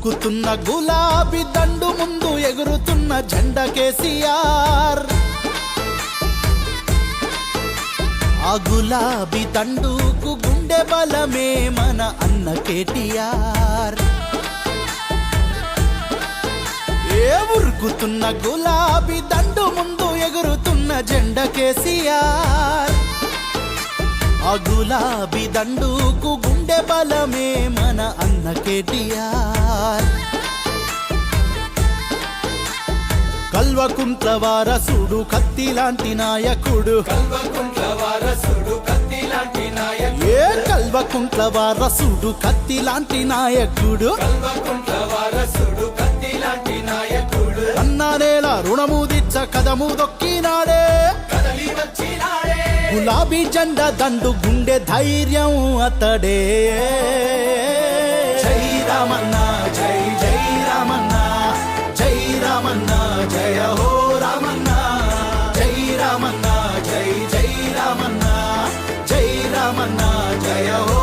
ఉరుకుతున్న గులాబీ దండు ముందు ఎగురుతున్న జెండా కేసీఆర్. ఆ గులాబీ దండుకు గుండె బలమే మన అన్న కేటీఆర్. ఉరుకుతున్న గులాబీ దండు ముందు ఎగురుతున్న జెండా కేసీఆర్. ఆ గులాబీ దండుకు గుండె బలమే మన అన్న కేటీఆర్. కల్వకుంట్ల వారసుడు కత్తి లాంటి నాయకుడు. కల్వకుంట్ల వారసుడు కత్తి లాంటి నాయకుడు. కల్వకుంట్ల వారసుడు కత్తి లాంటి నాయకుడు. కల్వకుంట్ల వారసుడు కత్తి లాంటి నాయకుడు. అన్నానేల రుణము దిచ్చ కదము దొక్కినాడే. కదలి వచ్చినాడే. గులాబీ జెండా దండు గుండె ధైర్యం అతడే. జై రామన్న జై జై రామన్న, జై రామన్న జయ హో రామన్న. జై రామన్న జై జై రామన్న, జై రామన్న జయ హో